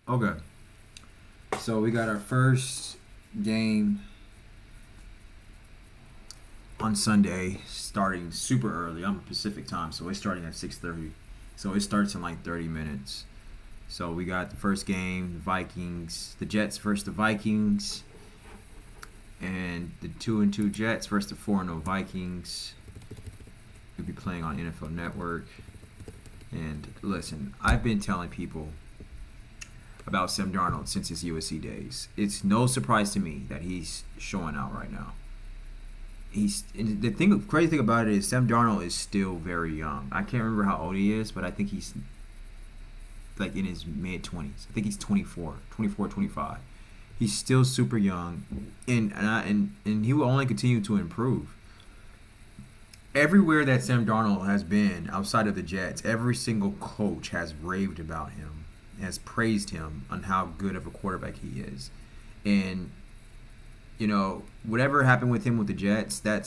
Okay. So we got our first game on Sunday, starting super early. I'm Pacific time, so it's starting at 6:30. So it starts in like 30 minutes. So we got the first game, the Jets versus the Vikings, and the 2-2 Jets versus the 4-0 Vikings. We'll be playing on NFL Network. And listen, I've been telling people about Sam Darnold since his USC days. It's no surprise to me that he's showing out right now. Crazy thing about it is Sam Darnold is still very young. I can't remember how old he is, but I think he's like in his mid 20s. I think he's 24, 25. He's still super young, and he will only continue to improve. Everywhere that Sam Darnold has been outside of the Jets, every single coach has raved about him, has praised him on how good of a quarterback he is. And whatever happened with him with the Jets, that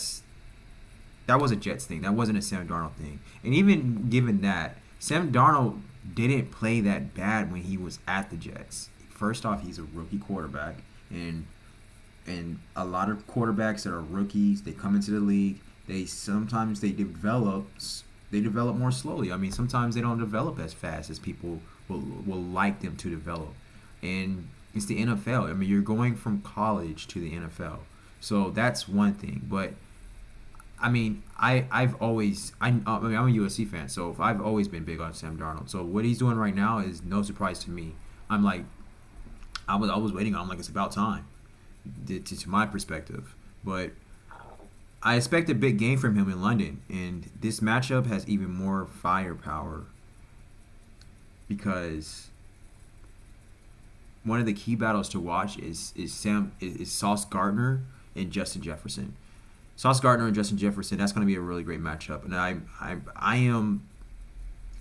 was a Jets thing. That wasn't a Sam Darnold thing. And even given that, Sam Darnold didn't play that bad when he was at the Jets. First off, he's a rookie quarterback, and a lot of quarterbacks that are rookies, they come into the league. Sometimes they develop more slowly. I mean, sometimes they don't develop as fast as people will like them to develop. And it's the NFL. I mean, you're going from college to the NFL, so that's one thing. But I mean, I'm a USC fan, so I've always been big on Sam Darnold. So what he's doing right now is no surprise to me. I'm like, I was waiting on. I'm like, it's about time, to my perspective. But I expect a big game from him in London, and this matchup has even more firepower because one of the key battles to watch is Sauce Gardner and Justin Jefferson. Sauce Gardner and Justin Jefferson. That's going to be a really great matchup, and I am.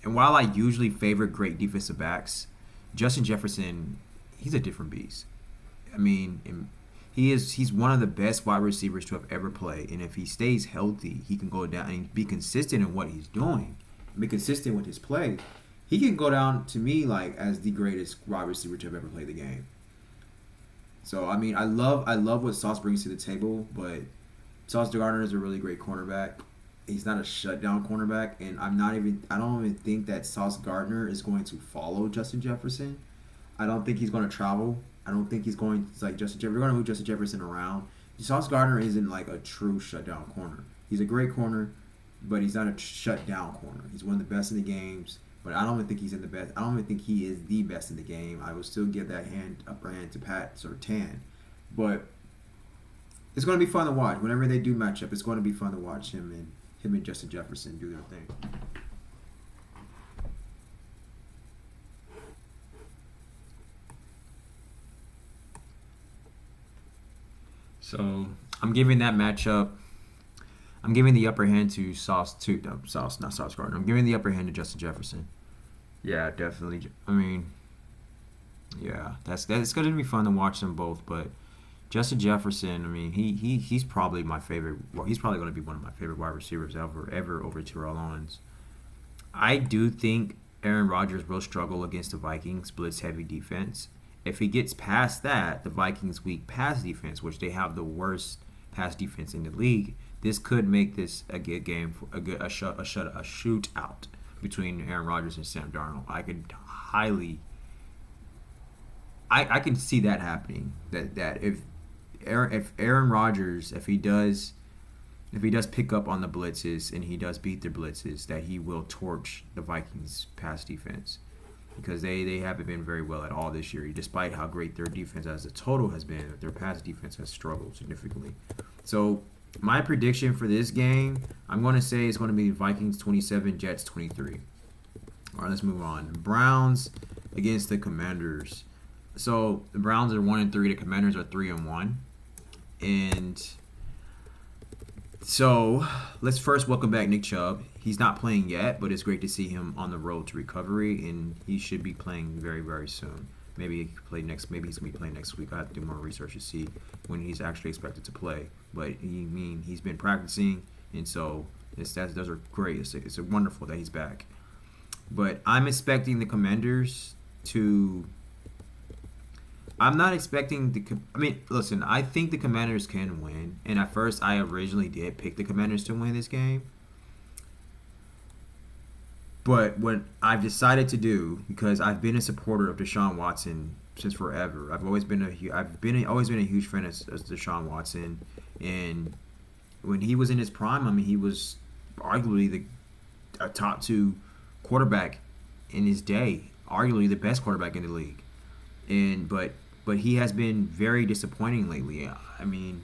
And while I usually favor great defensive backs, Justin Jefferson, he's a different beast. I mean, he's one of the best wide receivers to have ever played, and if he stays healthy, he can go down and be consistent in what he's doing, be consistent with his play. He can go down to me like as the greatest wide receiver to have ever played the game. So I mean, I love what Sauce brings to the table, but Sauce Gardner is a really great cornerback. He's not a shutdown cornerback, and I don't even think that Sauce Gardner is going to follow Justin Jefferson. I don't think he's going to travel. I don't think he's going to, like Justin Jefferson. We're going to move Justin Jefferson around. Sauce Gardner isn't like a true shutdown corner. He's a great corner, but he's not a shutdown corner. He's one of the best in the games, but I don't even think he's in the best. I don't even think he is the best in the game. I will still give that upper hand to Pat Surtain, but it's going to be fun to watch. Whenever they do match up, it's going to be fun to watch him and Justin Jefferson do their thing. So I'm giving that matchup. I'm giving the upper hand to not Sauce Gardner. I'm giving the upper hand to Justin Jefferson. Yeah, definitely. I mean, yeah, that's it's going to be fun to watch them both. But Justin Jefferson, I mean, he's probably my favorite. Well, he's probably going to be one of my favorite wide receivers ever over Terrell Owens. I do think Aaron Rodgers will struggle against the Vikings blitz heavy defense. If he gets past that, the Vikings' weak pass defense, which they have the worst pass defense in the league, this could make this a good game, a shootout between Aaron Rodgers and Sam Darnold. I can see that happening. That if Aaron Rodgers, if he does pick up on the blitzes and he does beat the blitzes, that he will torch the Vikings pass defense. Because they haven't been very well at all this year. Despite how great their defense as a total has been, their pass defense has struggled significantly. So my prediction for this game, I'm going to say it's going to be Vikings 27, Jets 23. All right, let's move on. Browns against the Commanders. So the Browns are 1-3. The Commanders are 3-1. And so let's first welcome back Nick Chubb. He's not playing yet, but it's great to see him on the road to recovery, and he should be playing very, very soon. Maybe he could play next. Maybe he's gonna be playing next week. I have to do more research to see when he's actually expected to play. But he's been practicing, and so those are great. It's wonderful that he's back. But I'm expecting the Commanders to I'm not expecting I mean, listen. I think the Commanders can win, and at first, I originally did pick the Commanders to win this game. But what I've decided to do, because I've been a supporter of Deshaun Watson since forever. Always been a huge fan of Deshaun Watson, and when he was in his prime, I mean, he was arguably a top two quarterback in his day, arguably the best quarterback in the league. And but he has been very disappointing lately. I mean,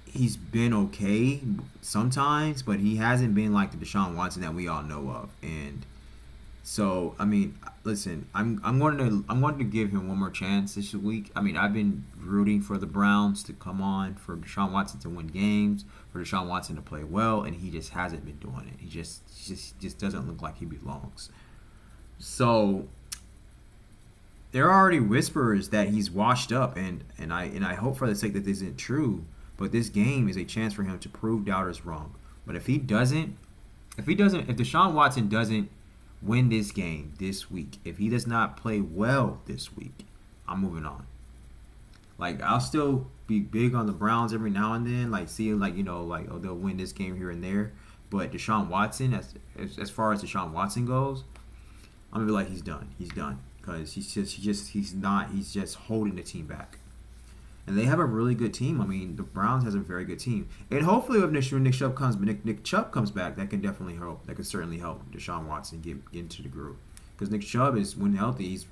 he's been okay sometimes, but he hasn't been like the Deshaun Watson that we all know of. And so, I mean, listen, I'm going to give him one more chance this week. I mean, I've been rooting for the Browns to come on, for Deshaun Watson to win games, for Deshaun Watson to play well, and he just hasn't been doing it. He just doesn't look like he belongs. So there are already whispers that he's washed up, and I hope for the sake that this isn't true. But this game is a chance for him to prove doubters wrong. But if Deshaun Watson doesn't win this game this week, if he does not play well this week, I'm moving on. Like, I'll still be big on the Browns every now and then, like seeing like they'll win this game here and there. But Deshaun Watson, as far as Deshaun Watson goes, I'm gonna be like, he's done. He's done because he's just holding the team back. And they have a really good team. I mean, the Browns has a very good team. And hopefully, if Nick Chubb comes back, that can definitely help. That could certainly help Deshaun Watson get into the groove. Because Nick Chubb is, when healthy, he's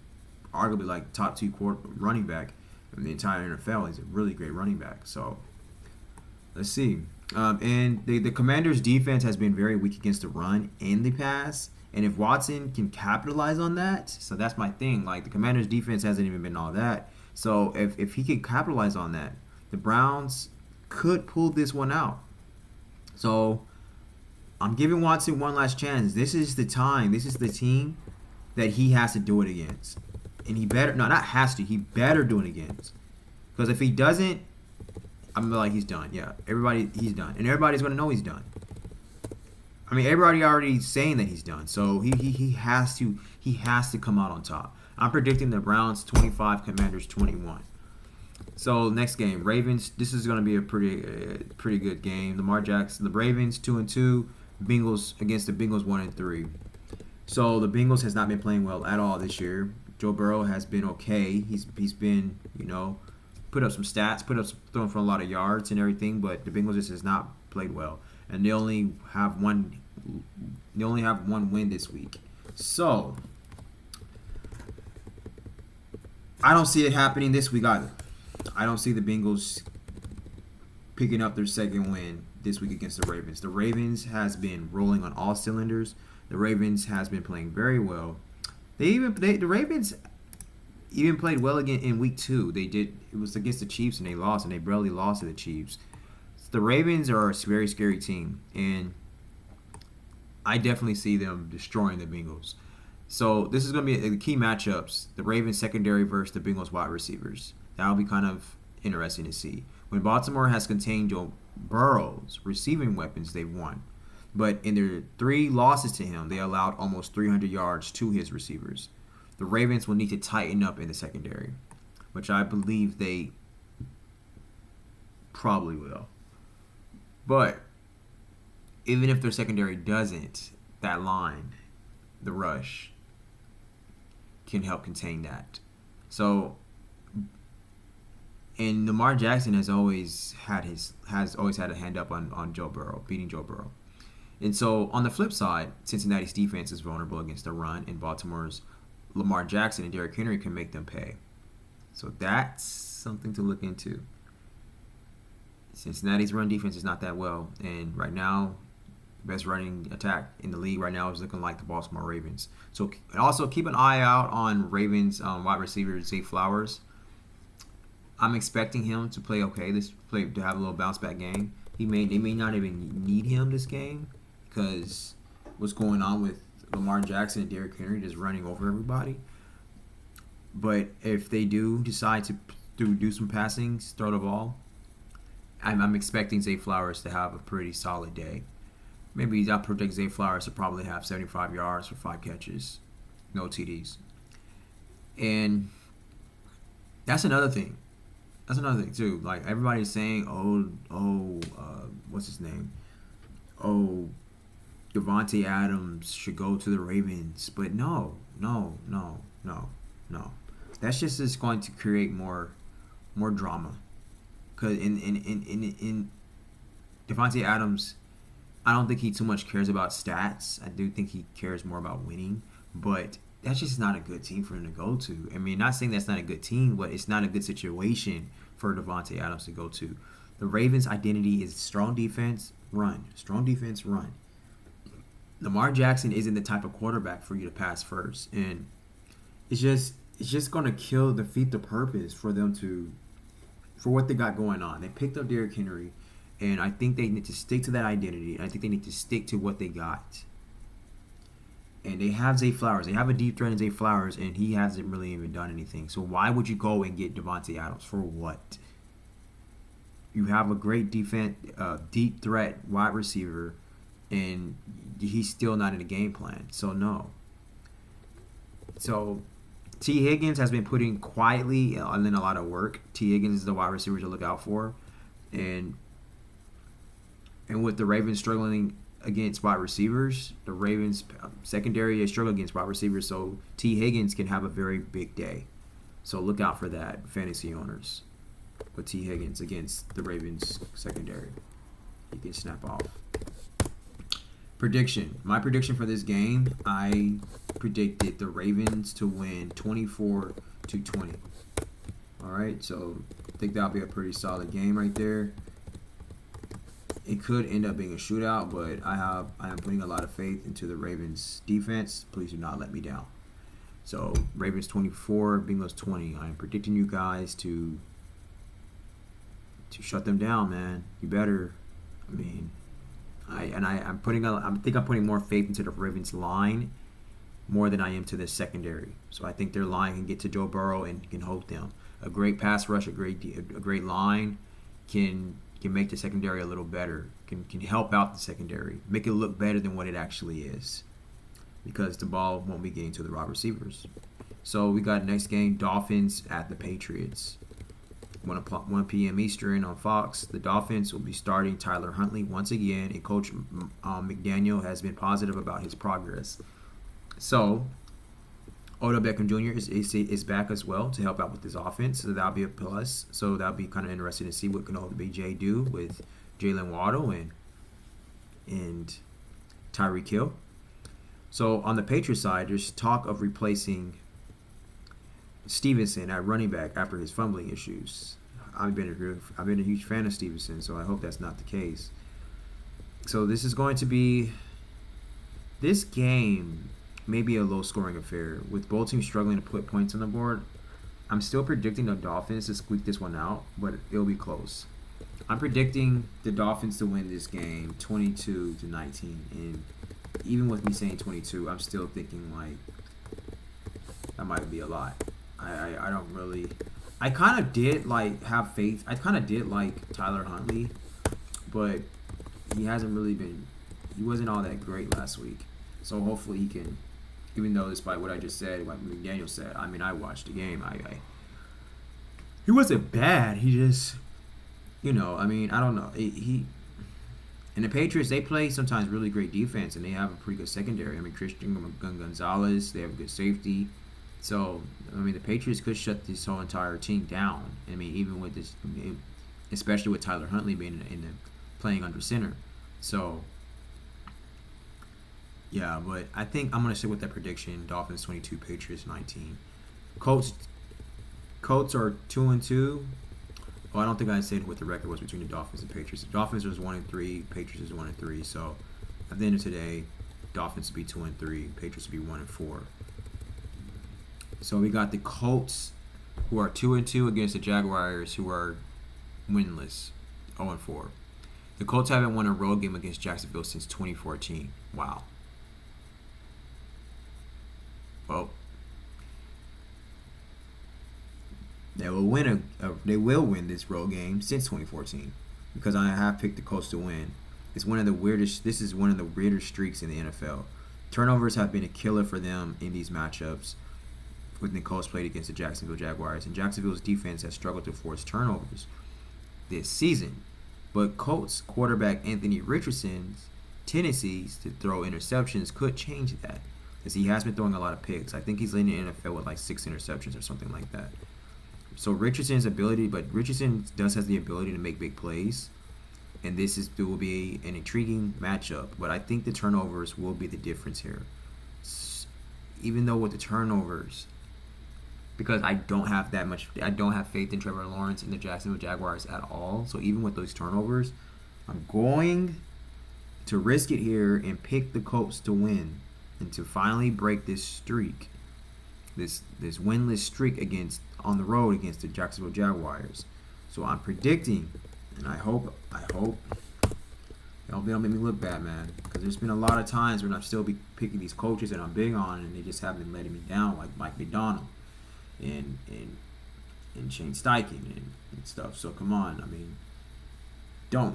arguably like top two running back in the entire NFL. He's a really great running back. So let's see. And the Commanders' defense has been very weak against the run and the pass. And if Watson can capitalize on that, so that's my thing. Like, the Commanders' defense hasn't even been all that. So if he can capitalize on that, the Browns could pull this one out. So I'm giving Watson one last chance. This is the time. This is the team that he has to do it against. And he better, no, not has to, he better do it against. Because if he doesn't, I'm like, he's done. Yeah, he's done. And everybody's going to know he's done. I mean, everybody already saying that he's done. So he has to come out on top. I'm predicting the Browns 25, Commanders 21. So next game, Ravens. This is going to be a pretty good game. Lamar Jackson, the Ravens 2-2, Bengals against the Bengals 1-3. So the Bengals has not been playing well at all this year. Joe Burrow has been okay. He's been put up some stats, throwing for a lot of yards and everything, but the Bengals just has not played well, and they only have one win this week. So I don't see it happening this week either. I don't see the Bengals picking up their second win this week against the Ravens. The Ravens has been rolling on all cylinders. The Ravens has been playing very well. The Ravens even played well again in week 2. It was against the Chiefs and they lost, and they barely lost to the Chiefs. So the Ravens are a very scary team, and I definitely see them destroying the Bengals. So this is going to be the key matchups: the Ravens secondary versus the Bengals wide receivers. That'll be kind of interesting to see. When Baltimore has contained Joe Burrow's receiving weapons, they've won. But in their 3 losses to him, they allowed almost 300 yards to his receivers. The Ravens will need to tighten up in the secondary, which I believe they probably will. But even if their secondary doesn't, that line, the rush, can help contain that. So, and Lamar Jackson has always had a hand up on Joe Burrow, beating Joe Burrow. And so on the flip side, Cincinnati's defense is vulnerable against the run, and Baltimore's Lamar Jackson and Derrick Henry can make them pay. So that's something to look into. Cincinnati's run defense is not that well, and right now, the best running attack in the league right now is looking like the Baltimore Ravens. So also keep an eye out on Ravens wide receiver Zay Flowers. I'm expecting him to play okay. To have a little bounce back game. They may not even need him this game because what's going on with Lamar Jackson and Derrick Henry just running over everybody. But if they do decide to do some passing, throw the ball, I'm expecting Zay Flowers to have a pretty solid day. Maybe I'll predict Zay Flowers to probably have 75 yards for 5 catches, no TDs. And That's another thing. That's another thing too. Like everybody's saying, what's his name? Oh, Devontae Adams should go to the Ravens, but no. That's just going to create more drama. Cause in Devontae Adams, I don't think he too much cares about stats. I do think he cares more about winning, but that's just not a good team for him to go to. I mean, not saying that's not a good team, but it's not a good situation for Devontae Adams to go to. The Ravens' identity is strong defense, run. Strong defense, run. Lamar Jackson isn't the type of quarterback for you to pass first, and it's just gonna defeat the purpose for them for what they got going on. They picked up Derrick Henry, and I think they need to stick to that identity. I think they need to stick to what they got. And they have Zay Flowers. They have a deep threat in Zay Flowers, and he hasn't really even done anything. So why would you go and get Devontae Adams for what? You have a great deep threat wide receiver, and he's still not in the game plan. So no. So T. Higgins has been putting quietly in a lot of work. T. Higgins is the wide receiver to look out for, and with the Ravens struggling against wide receivers, the Ravens secondary is struggling against wide receivers. So T. Higgins can have a very big day. So look out for that, fantasy owners. With T. Higgins against the Ravens secondary, he can snap off. Prediction. My prediction for this game, I predicted the Ravens to win 24-20. All right, so I think that'll be a pretty solid game right there. It could end up being a shootout, but I am putting a lot of faith into the Ravens defense. Please do not let me down. So Ravens 24, Bengals 20. I am predicting you guys to shut them down, man. You better. I mean, I think I'm putting more faith into the Ravens line more than I am to the secondary. So I think their line can get to Joe Burrow and can hold them. A great pass rush, a great line can make the secondary a little better. Can help out the secondary, make it look better than what it actually is, because the ball won't be getting to the wide receivers. So we got next game, Dolphins at the Patriots. 1 p.m. Eastern on Fox. The Dolphins will be starting Tyler Huntley once again, and Coach McDaniel has been positive about his progress. So, Odell Beckham Jr. is back as well to help out with this offense, so that'll be a plus. So that'll be kind of interesting to see what can OBJ do with Jalen Waddle and Tyreek Hill. So on the Patriots side, there's talk of replacing Stevenson at running back after his fumbling issues. I've been a huge fan of Stevenson, so I hope that's not the case. So this game may be a low-scoring affair with both teams struggling to put points on the board. I'm still predicting the Dolphins to squeak this one out, but it'll be close. I'm predicting the Dolphins to win this game 22-19, and even with me saying 22, I'm still thinking like that might be a lot. I don't really. I kind of did have faith. I kind of did like Tyler Huntley, but he hasn't really been. He wasn't all that great last week. So hopefully he can. Even though, despite what I just said, what McDaniel said, I mean, I watched the game. He wasn't bad. He just, I mean, I don't know. And the Patriots, they play sometimes really great defense, and they have a pretty good secondary. I mean, Christian Gonzalez, they have a good safety. So, I mean, the Patriots could shut this whole entire team down. I mean, even with this, especially with Tyler Huntley being playing under center. So, yeah, but I think I'm going to stick with that prediction. Dolphins 22, Patriots 19. Colts are 2-2. Oh, I don't think I said what the record was between the Dolphins and Patriots. The Dolphins was 1-3, Patriots is 1-3. So, at the end of today, Dolphins will be 2-3, Patriots will be 1-4. So we got the Colts, who are 2-2 against the Jaguars, who are winless, 0-4. The Colts haven't won a road game against Jacksonville since 2014. Wow. Well, they will win this road game since 2014, because I have picked the Colts to win. This is one of the weirdest streaks in the NFL. Turnovers have been a killer for them in these matchups. when the Colts played against the Jacksonville Jaguars, and Jacksonville's defense has struggled to force turnovers this season. But Colts quarterback Anthony Richardson's tendencies to throw interceptions could change that, because he has been throwing a lot of picks. I think he's leading the NFL with like 6 interceptions or something like that. So Richardson does have the ability to make big plays, and it will be an intriguing matchup. But I think the turnovers will be the difference here. Even though with the turnovers, because I don't have faith in Trevor Lawrence and the Jacksonville Jaguars at all. So even with those turnovers, I'm going to risk it here and pick the Colts to win and to finally break this streak, this winless streak on the road against the Jacksonville Jaguars. So I'm predicting, and I hope they don't make me look bad, man, because there's been a lot of times when I've still be picking these coaches that I'm big on, and they just haven't been letting me down, like Mike McDonald and Shane Steichen and stuff. So come on, I mean, you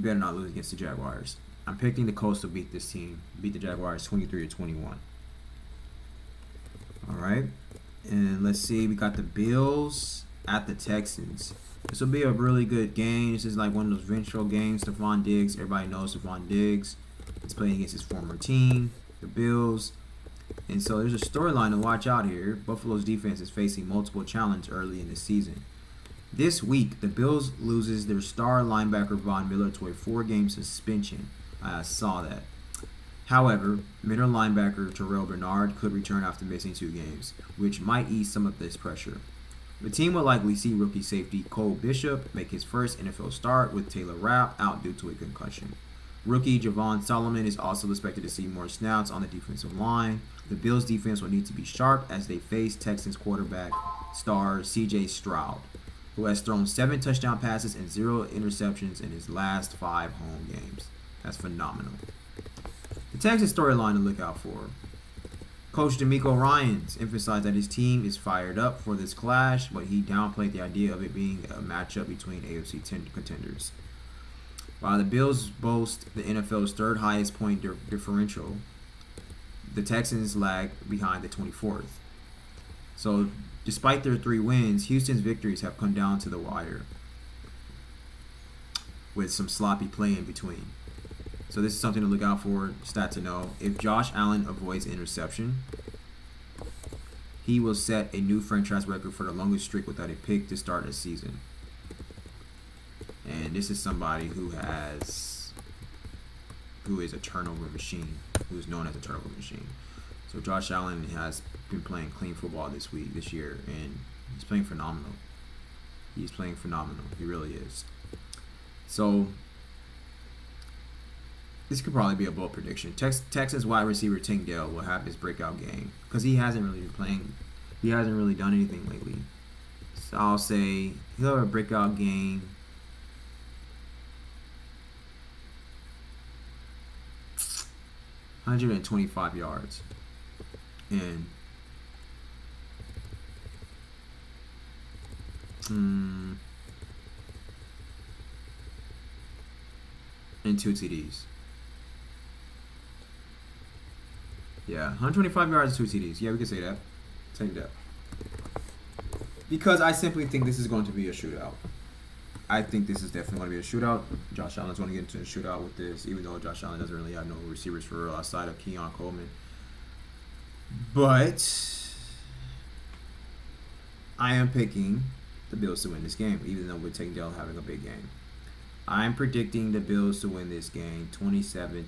better not lose against the Jaguars. I'm picking the Colts to beat the Jaguars 23-21. All right, and let's see, we got the Bills at the Texans. This will be a really good game. This is like one of those ventral games. Stephon Diggs, everybody knows Stephon Diggs. He's playing against his former team, the Bills. And so there's a storyline to watch out here. Buffalo's defense is facing multiple challenges early in the season. This week, the Bills loses their star linebacker Von Miller to a 4-game suspension. I saw that. However, middle linebacker Terrell Bernard could return after missing 2 games, which might ease some of this pressure. The team will likely see rookie safety Cole Bishop make his first NFL start, with Taylor Rapp out due to a concussion. Rookie Javon Solomon is also expected to see more snaps on the defensive line. The Bills' defense will need to be sharp as they face Texans quarterback star C.J. Stroud, who has thrown 7 touchdown passes and 0 interceptions in his last 5 home games. That's phenomenal. The Texans storyline to look out for. Coach DeMeco Ryans emphasized that his team is fired up for this clash, but he downplayed the idea of it being a matchup between AFC contenders. While the Bills boast the NFL's 3rd highest point differential, the Texans lag behind the 24th. So, despite their 3 wins, Houston's victories have come down to the wire, with some sloppy play in between. So this is something to look out for, stat to know. If Josh Allen avoids interception, he will set a new franchise record for the longest streak without a pick to start a season. And this is somebody who is a turnover machine, who is known as a turnover machine. So Josh Allen has been playing clean football this year, and he's playing phenomenal. He really is. So this could probably be a bold prediction. Texas wide receiver Tank Dell will have his breakout game because he hasn't really been playing. He hasn't really done anything lately. So I'll say he'll have a breakout game. ...125 yards. And... and 2 TDs. Yeah, 125 yards and 2 TDs. Yeah, we can say that. Take that. Because I simply think this is going to be a shootout. I think this is definitely going to be a shootout. Josh Allen's going to get into a shootout with this, even though Josh Allen doesn't really have no receivers for real outside of Keon Coleman. But I am picking the Bills to win this game, even though with Tank Dell having a big game. I'm predicting the Bills to win this game 27-24.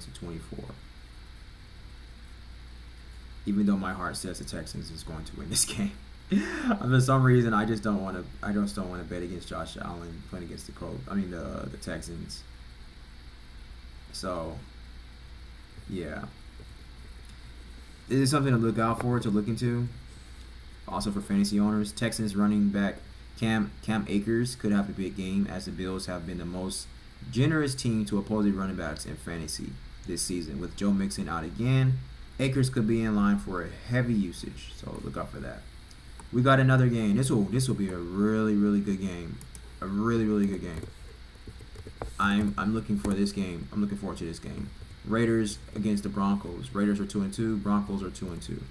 Even though my heart says the Texans is going to win this game. For some reason, I just don't want to bet against Josh Allen playing against the Texans. So, yeah. This is something to look out for, to look into. Also for fantasy owners, Texans running back Cam Akers could have a big game, as the Bills have been the most generous team to opposing running backs in fantasy this season. With Joe Mixon out again, Akers could be in line for a heavy usage, so look out for that. We got another game. This will be a really, really good game. A really, really good game. I'm looking for this game. I'm looking forward to this game. Raiders against the Broncos. Raiders are 2-2. Broncos are 2-2.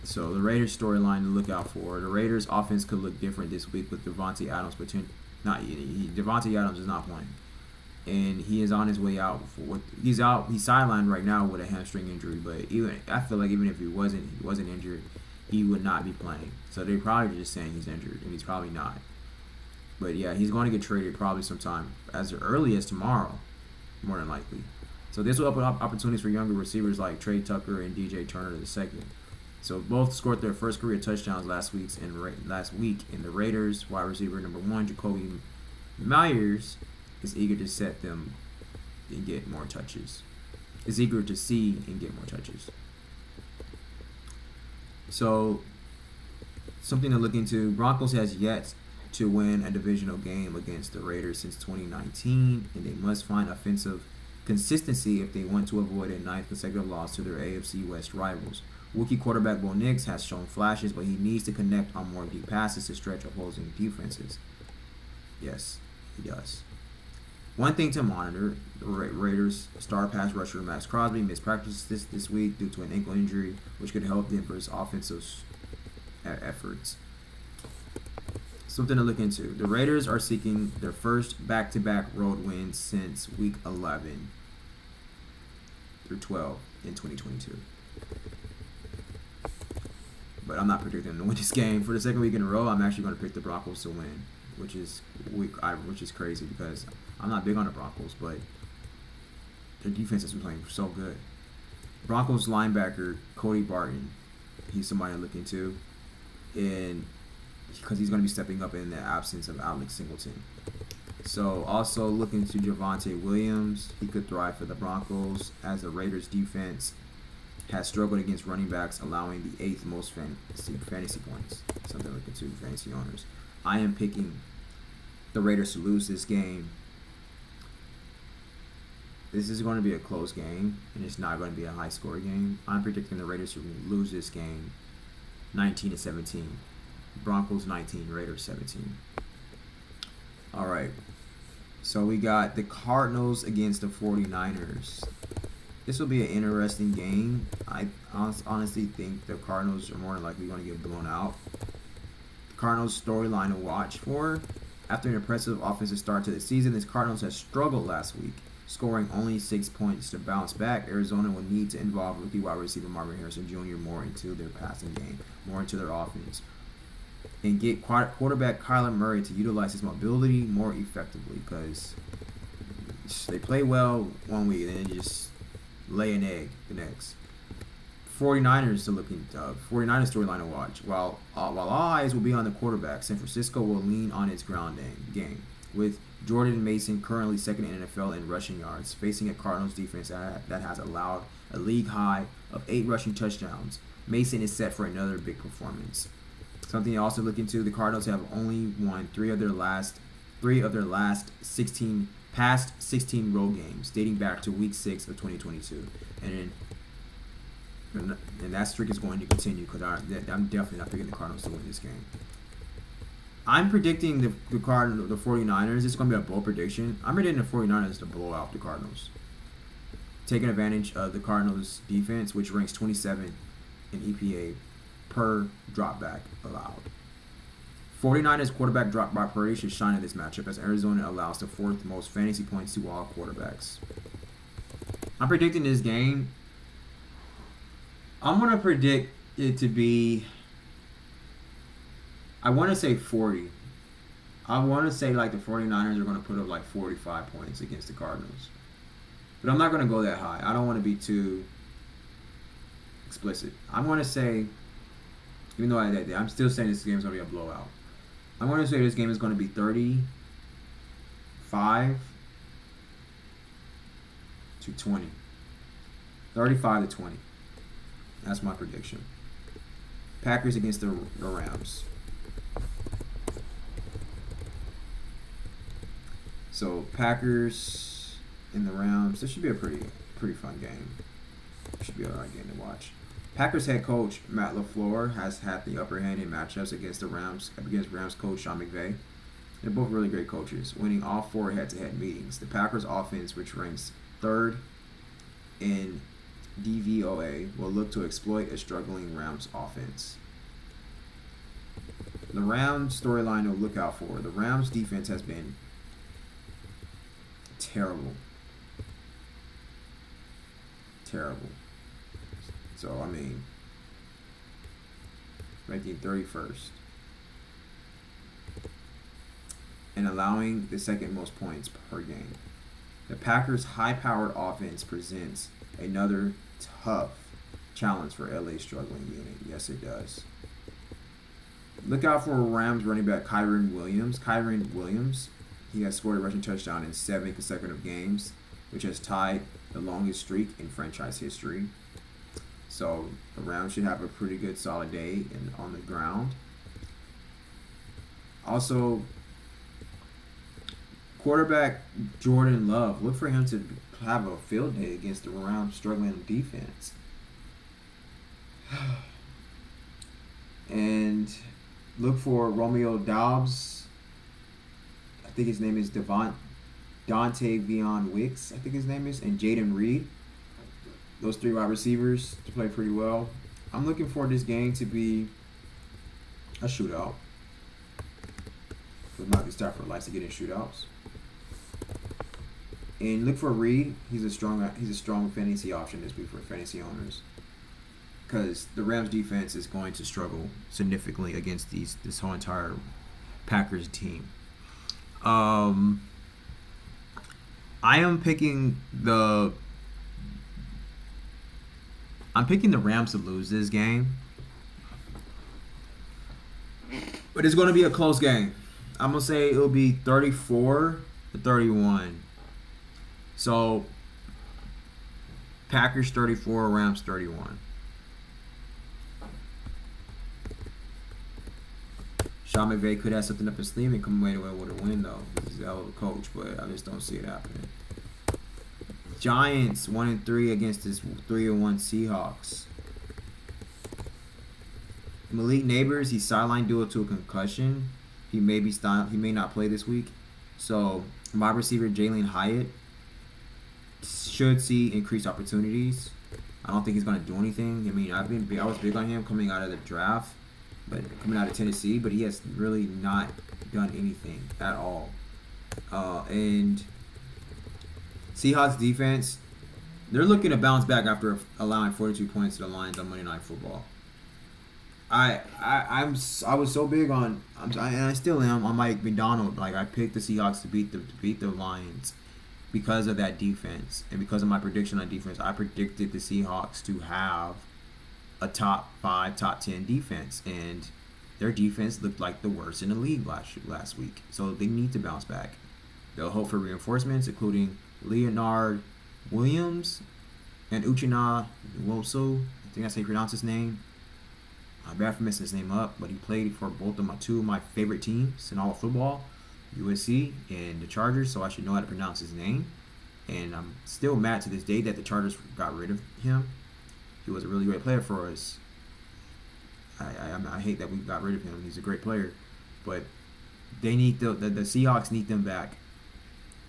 So the Raiders storyline to look out for. The Raiders offense could look different this week with Devontae Adams, but Devontae Adams is not playing, and he is on his way out. He's out. He's sidelined right now with a hamstring injury. But I feel like even if he wasn't injured, he would not be playing. So they're probably just saying he's injured, and he's probably not. But yeah, he's going to get traded probably sometime as early as tomorrow, more than likely. So this will open up opportunities for younger receivers like Trey Tucker and DJ Turner II. So both scored their first career touchdowns last week, and the Raiders wide receiver number 1, Jacoby Myers, is eager to set them and get more touches. Is eager to see and get more touches. So something to look into: Broncos has yet to win a divisional game against the Raiders since 2019, and they must find offensive consistency if they want to avoid a 9th consecutive loss to their AFC West rivals. Rookie quarterback Bo Nix has shown flashes, but he needs to connect on more deep passes to stretch opposing defenses. Yes, he does. One thing to monitor: the Raiders' star pass rusher Max Crosby missed practice this week due to an ankle injury, which could help Denver's offensive efforts. Something to look into: the Raiders are seeking their first back-to-back road wins since Week 11 through 12 in 2022. But I'm not predicting them to win this game. For the second week in a row, I'm actually going to pick the Broncos to win, which is crazy because I'm not big on the Broncos, but their defense has been playing so good. Broncos linebacker Cody Barton, he's somebody to look into, and because he's going to be stepping up in the absence of Alex Singleton. So also looking to Javonte Williams. He could thrive for the Broncos as the Raiders defense has struggled against running backs, allowing the 8th most fantasy points. Something to look into fantasy owners. I am picking the Raiders to lose this game. This is going to be a close game, and it's not going to be a high-scoring game. I'm predicting the Raiders to lose this game 19-17. Broncos 19, Raiders 17. All right. So we got the Cardinals against the 49ers. This will be an interesting game. I honestly think the Cardinals are more likely going to get blown out. The Cardinals storyline to watch for: after an impressive offensive start to the season, the Cardinals has struggled last week, scoring only 6 points. To bounce back, Arizona will need to involve rookie wide receiver Marvin Harrison Jr. more into their passing game, more into their offense, and get quarterback Kyler Murray to utilize his mobility more effectively, because they play well one week and then just lay an egg the next. 49ers to look into. 49ers storyline to watch. While all eyes will be on the quarterback, San Francisco will lean on its ground game, with Jordan Mason currently second in NFL in rushing yards, facing a Cardinals defense that has allowed a league high of 8 rushing touchdowns. Mason is set for another big performance. Something to also look into: the Cardinals have only won 3 of their last 16 road games, dating back to Week 6 of 2022, and that streak is going to continue, because I'm definitely not picking the Cardinals to win this game. I'm predicting the 49ers. It's going to be a bold prediction. I'm predicting the 49ers to blow out the Cardinals, taking advantage of the Cardinals' defense, which ranks 27 in EPA per dropback allowed. 49ers quarterback dropback per should shine in this matchup, as Arizona allows the 4th most fantasy points to all quarterbacks. I'm predicting this game. I'm going to predict it to be, I want to say 40. I want to say like the 49ers are going to put up like 45 points against the Cardinals. But I'm not going to go that high. I don't want to be too explicit. I'm going to say, even though I'm still saying this game is going to be a blowout, I'm going to say this game is going to be 35 to 20. 35 to 20. That's my prediction. Packers against the Rams. So Packers and the Rams. This should be a pretty fun game. Should be a alright game to watch. Packers head coach Matt LaFleur has had the upper hand in matchups against Rams coach Sean McVay. They're both really great coaches, winning all 4 head-to-head meetings. The Packers offense, which ranks 3rd in DVOA will look to exploit a struggling Rams offense. The Rams storyline to look out for. The Rams defense has been terrible. Terrible. So, I mean, ranking 31st. And allowing the second most points per game. The Packers' high-powered offense presents another tough challenge for LA's struggling unit. Yes, it does. Look out for Rams running back Kyren Williams. He has scored a rushing touchdown in 7 consecutive games, which has tied the longest streak in franchise history. So the Rams should have a pretty good solid day on the ground. Also, quarterback Jordan Love, look for him to have a field day against the Rams struggling defense. And look for Romeo Doubs. I think his name is Dante Vion Wicks, I think his name is, and Jaden Reed. Those 3 wide receivers to play pretty well. I'm looking for this game to be a shootout. Because Matthew Stafford likes to get in shootouts. And look for Reed. He's a strong fantasy option this week for fantasy owners. Because the Rams defense is going to struggle significantly against this whole entire Packers team. I am picking the Rams to lose this game. But it's going to be a close game. I'm going to say it'll be 34-31. So, Packers 34, Rams 31. Sean McVay could have something up his sleeve and come away with a win, though. He's a hell of a coach, but I just don't see it happening. Giants 1-3 against this 3-1 Seahawks. Malik Neighbors, he's sidelined due to a concussion. He may not play this week. So, wide receiver Jalen Hyatt should see increased opportunities. I don't think he's going to do anything. I mean, I was big on him coming out of the draft, but coming out of Tennessee, but he has really not done anything at all. And Seahawks defense, they're looking to bounce back after allowing 42 points to the Lions on Monday Night Football. I was so big on, and I still am, on Mike McDonald. Like, I picked the Seahawks to beat the Lions because of that defense, and because of my prediction on defense. I predicted the Seahawks to have a top 5, top 10 defense, and their defense looked like the worst in the league last week. So they need to bounce back. They'll hope for reinforcements, including Leonard Williams and Uchenna Nwosu. I think that's how you pronounce his name. I'm bad for messing his name up, but he played for both of two of my favorite teams in all of football, USC and the Chargers, so I should know how to pronounce his name. And I'm still mad to this day that the Chargers got rid of him. He was a really great player for us. I hate that we got rid of him. He's a great player, but they need the Seahawks need them back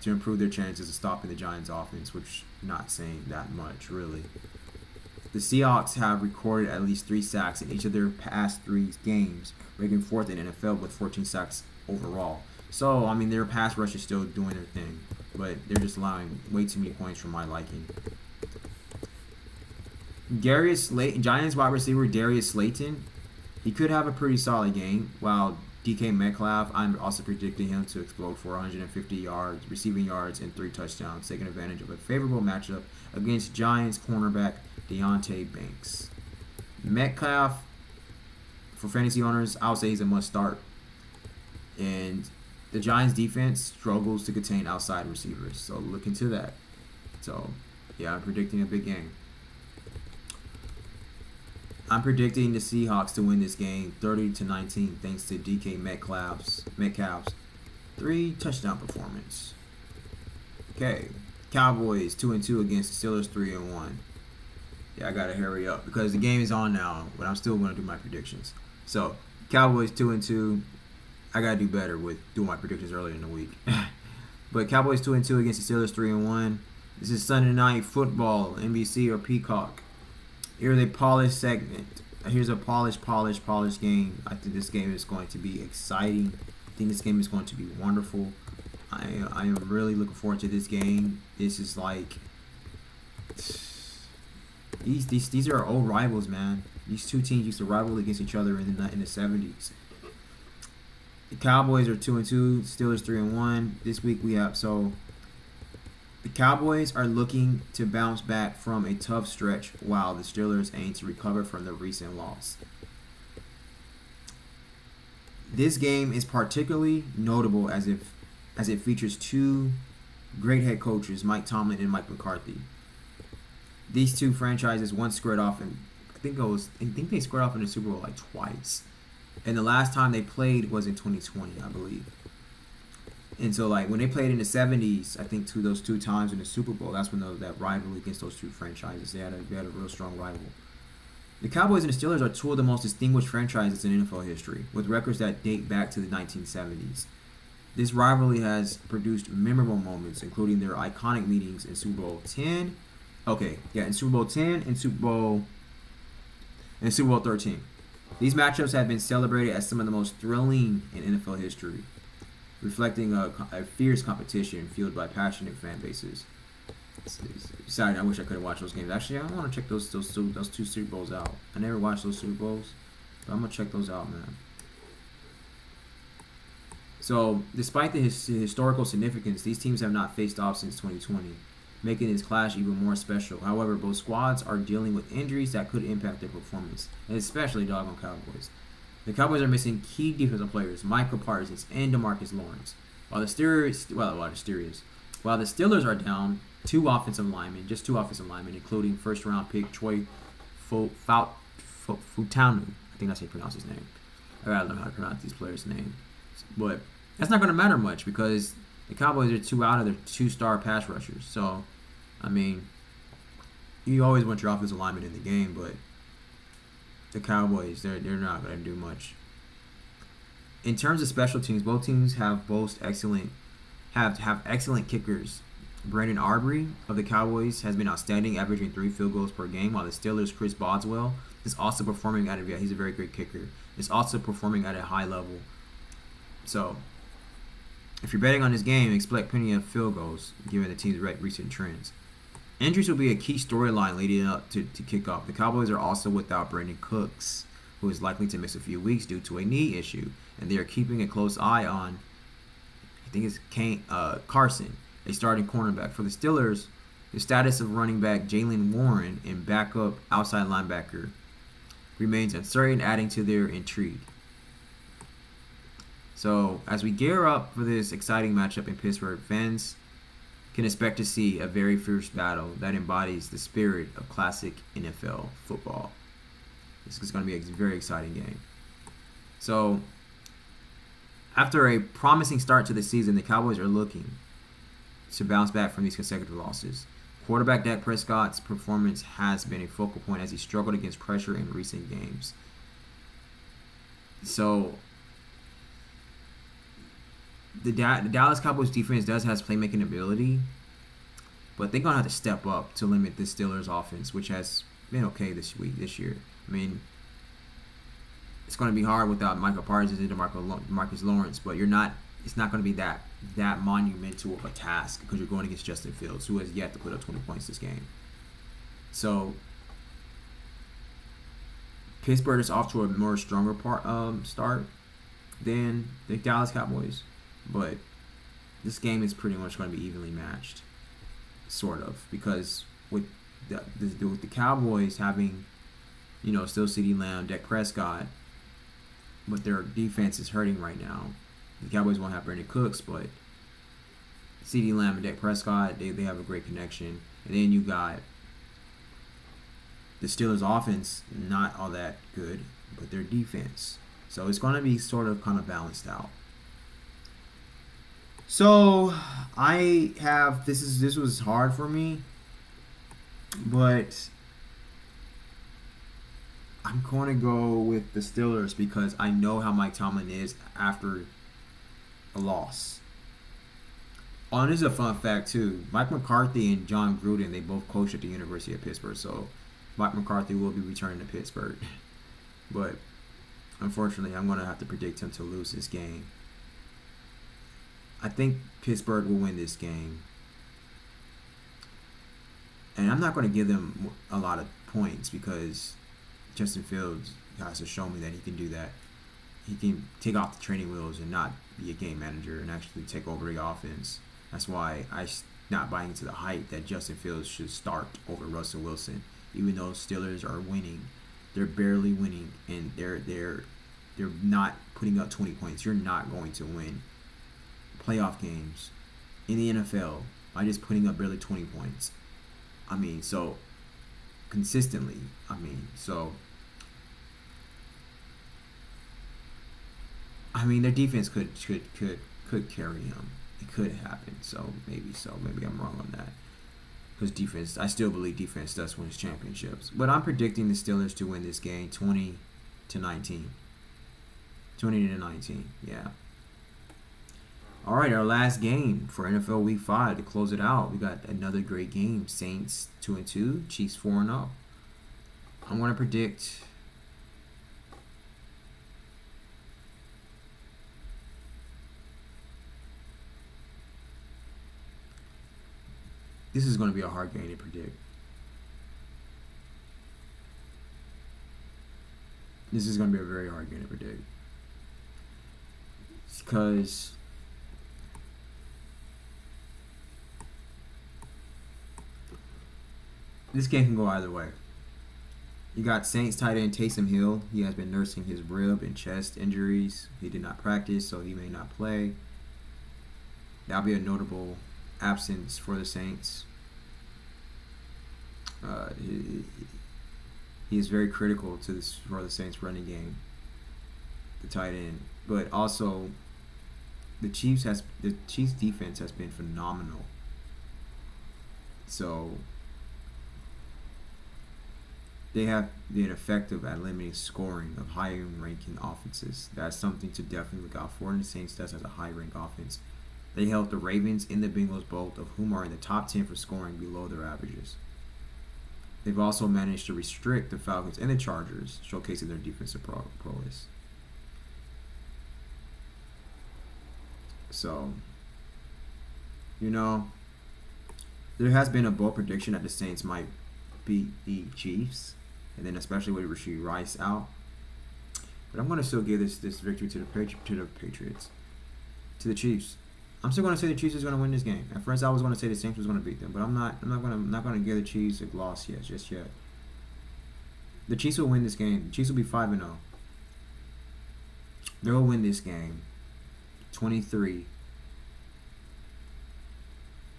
to improve their chances of stopping the Giants' offense, which not saying that much really. The Seahawks have recorded at least 3 sacks in each of their past 3 games, ranking 4th in NFL with 14 sacks overall. So, I mean, their pass rush is still doing their thing, but they're just allowing way too many points for my liking. Giants wide receiver Darius Slayton, he could have a pretty solid game, while DK Metcalf, I'm also predicting him to explode for 150 yards, receiving yards, and 3 touchdowns, taking advantage of a favorable matchup against Giants cornerback Deontay Banks. Metcalf, for fantasy owners, I'll say he's a must start. And the Giants defense struggles to contain outside receivers, so look into that. So, yeah, I'm predicting a big game. I'm predicting the Seahawks to win this game 30-19 thanks to DK Metcalf's 3 touchdown performance. Okay, Cowboys 2-2 against the Steelers 3-1. Yeah, I gotta hurry up because the game is on now, but I'm still gonna do my predictions. So, Cowboys 2-2. I gotta do better with doing my predictions earlier in the week. But Cowboys 2-2 against the Steelers 3-1. This is Sunday Night Football, NBC or Peacock. Here's a polished segment. Here's a polished game. I think this game is going to be exciting. I think this game is going to be wonderful. I am really looking forward to this game. This is like these are old rivals, man. These two teams used to rival against each other in the 70s. The Cowboys are 2-2, Steelers 3-1. This week we have the Cowboys are looking to bounce back from a tough stretch while the Steelers aim to recover from the recent loss. This game is particularly notable as it features two great head coaches, Mike Tomlin and Mike McCarthy. These two franchises once squared off, and I think they squared off in the Super Bowl like twice. And the last time they played was in 2020, I believe. And so, like, when they played in the 70s, I think those two times in the Super Bowl, that's when that rivalry against those two franchises, they had a real strong rival. The Cowboys and the Steelers are two of the most distinguished franchises in NFL history, with records that date back to the 1970s. This rivalry has produced memorable moments, including their iconic meetings in Super Bowl 10. In Super Bowl 10 and Super Bowl 13. These matchups have been celebrated as some of the most thrilling in NFL history, reflecting a fierce competition fueled by passionate fan bases. Sorry, I wish I could have watched those games. Actually, I want to check those two Super Bowls out. I never watched those Super Bowls, but I'm gonna check those out, man. So, despite the historical significance, these teams have not faced off since 2020, making this clash even more special. However, both squads are dealing with injuries that could impact their performance, and especially doggone Cowboys. The Cowboys are missing key defensive players, Michael Parsons and DeMarcus Lawrence, while the Steelers are down two offensive linemen, including first-round pick Troy Fautanu. I think that's how you pronounce his name. I gotta learn how to pronounce these players' names, but that's not going to matter much because the Cowboys are two out of their two-star pass rushers. So, I mean, you always want your offensive lineman in the game, but the Cowboys, they're not going to do much. In terms of special teams, both teams have excellent kickers. Brandon Arbery of the Cowboys has been outstanding, averaging 3 field goals per game, while the Steelers' Chris Boswell is also performing he's a very great kicker. Is also performing at a high level. So, if you're betting on this game, expect plenty of field goals, given the team's recent trends. Injuries will be a key storyline leading up to kickoff. The Cowboys are also without Brandon Cooks, who is likely to miss a few weeks due to a knee issue, and they are keeping a close eye on, I think it's Carson, a starting cornerback. For the Steelers, the status of running back Jaylen Warren and backup outside linebacker remains uncertain, adding to their intrigue. So, as we gear up for this exciting matchup in Pittsburgh, fans can expect to see a very fierce battle that embodies the spirit of classic NFL football. This is going to be a very exciting game. So, after a promising start to the season, the Cowboys are looking to bounce back from these consecutive losses. Quarterback Dak Prescott's performance has been a focal point as he struggled against pressure in recent games. So, the Dallas Cowboys defense does have playmaking ability, but they're gonna have to step up to limit the Steelers offense, which has been okay this year. I mean, it's gonna be hard without Michael Parsons and DeMarcus Lawrence, but it's not gonna be that monumental of a task because you're going against Justin Fields, who has yet to put up 20 points this game. So Pittsburgh is off to a more stronger start than the Dallas Cowboys. But this game is pretty much going to be evenly matched, sort of, because with the Cowboys having, still CeeDee Lamb, Dak Prescott, but their defense is hurting right now. The Cowboys won't have Brandon Cooks, but CeeDee Lamb and Dak Prescott, they have a great connection. And then you got the Steelers' offense, not all that good, but their defense. So it's going to be sort of kind of balanced out. So this was hard for me, but I'm going to go with the Steelers because I know how Mike Tomlin is after a loss. Oh, and this is a fun fact too. Mike McCarthy and John Gruden, they both coached at the University of Pittsburgh, so Mike McCarthy will be returning to Pittsburgh. But unfortunately, I'm gonna have to predict him to lose this game. I think Pittsburgh will win this game, and I'm not going to give them a lot of points because Justin Fields has to show me that he can do that. He can take off the training wheels and not be a game manager and actually take over the offense. That's why I'm not buying into the hype that Justin Fields should start over Russell Wilson. Even though Steelers are winning, they're barely winning, and they're not putting up 20 points. You're not going to win playoff games in the NFL by just putting up barely 20 points. I mean, so consistently. Their defense could carry him. It could happen. So. Maybe I'm wrong on that. Because I still believe defense does win championships. But I'm predicting the Steelers to win this game 20-19. 20-19, yeah. All right, our last game for NFL Week 5 to close it out. We got another great game. Saints 2-2, Chiefs 4-0. I'm going to predict this is going to be a hard game to predict. This is going to be a very hard game to predict. Because this game can go either way. You got Saints tight end Taysom Hill. He has been nursing his rib and chest injuries. He did not practice, so he may not play. That'll be a notable absence for the Saints. He is very critical to this for the Saints running game, the tight end. But also, the Chiefs defense has been phenomenal. So they have been effective at limiting scoring of higher ranking offenses. That's something to definitely look out for. And the Saints does have a high ranked offense. They held the Ravens and the Bengals, both of whom are in the top 10 for scoring below their averages. They've also managed to restrict the Falcons and the Chargers, showcasing their defensive prowess. So, there has been a bold prediction that the Saints might beat the Chiefs, and then especially with Rashee Rice out. But I'm going to still give this victory to the Patriots, to the Chiefs. I'm still going to say the Chiefs is going to win this game. At first, I was going to say the Saints was going to beat them, but I'm not going to give the Chiefs a loss just yet. The Chiefs will win this game. The Chiefs will be 5-0. They'll win this game 23-10.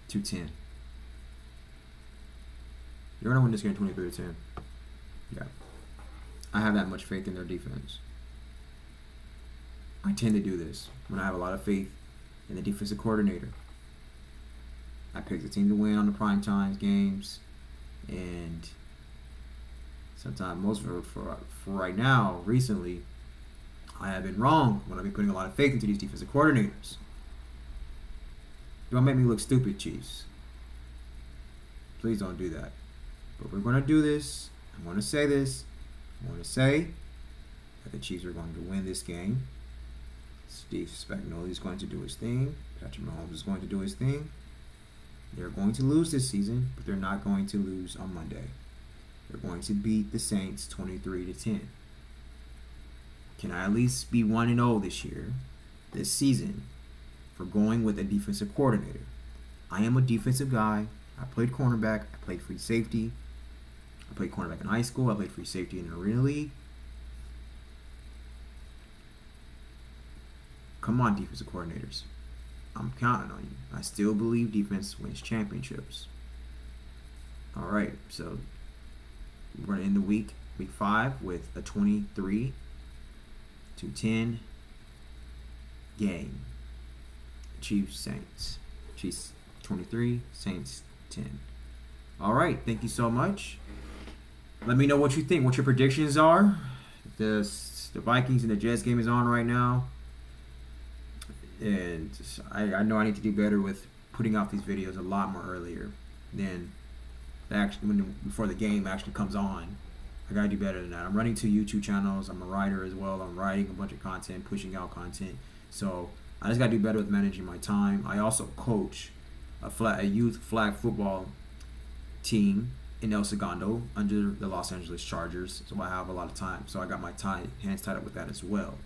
They're going to win this game 23-10. Yeah. I have that much faith in their defense. I tend to do this when I have a lot of faith in the defensive coordinator. I pick the team to win on the primetime games, and sometimes most for right now, recently, I have been wrong when I've been putting a lot of faith into these defensive coordinators. Don't make me look stupid, Chiefs. Please don't do that. But we're going to do this. I'm going to say this. I'm going to say that the Chiefs are going to win this game. Steve Spagnuolo is going to do his thing. Patrick Mahomes is going to do his thing. They're going to lose this season, but they're not going to lose on Monday. They're going to beat the Saints 23-10. Can I at least be 1-0 this season, for going with a defensive coordinator? I am a defensive guy. I played cornerback. I played free safety. I played cornerback in high school. I played free safety in the Arena League. Come on, defensive coordinators. I'm counting on you. I still believe defense wins championships. All right, so we're going to end the week 5, with a 23-10 game. Chiefs Saints. Chiefs 23, Saints 10. All right, thank you so much. Let me know what you think, what your predictions are. The Vikings and the Jets game is on right now. And I know I need to do better with putting out these videos a lot more earlier than before the game actually comes on. I gotta do better than that. I'm running 2 YouTube channels. I'm a writer as well. I'm writing a bunch of content, pushing out content. So I just gotta do better with managing my time. I also coach a youth flag football team in El Segundo under the Los Angeles Chargers. So I have a lot of time. So I got my hands tied up with that as well.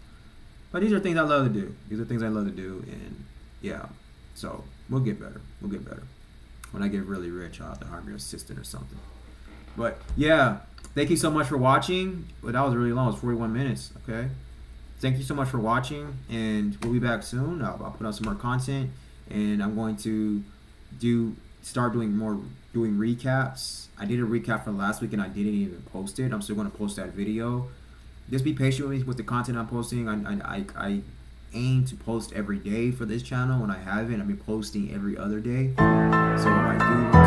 But these are things I love to do. And yeah. So we'll get better. When I get really rich, I'll have to hire an assistant or something. But yeah, thank you so much for watching. Well, that was really long. It was 41 minutes. Okay. Thank you so much for watching, and we'll be back soon. I'll put out some more content, and I'm going to start doing recaps. I did a recap from last week, and I didn't even post it. I'm still going to post that video. Just be patient with me with the content I'm posting. I aim to post every day for this channel. When I haven't, I've been posting every other day. So if I do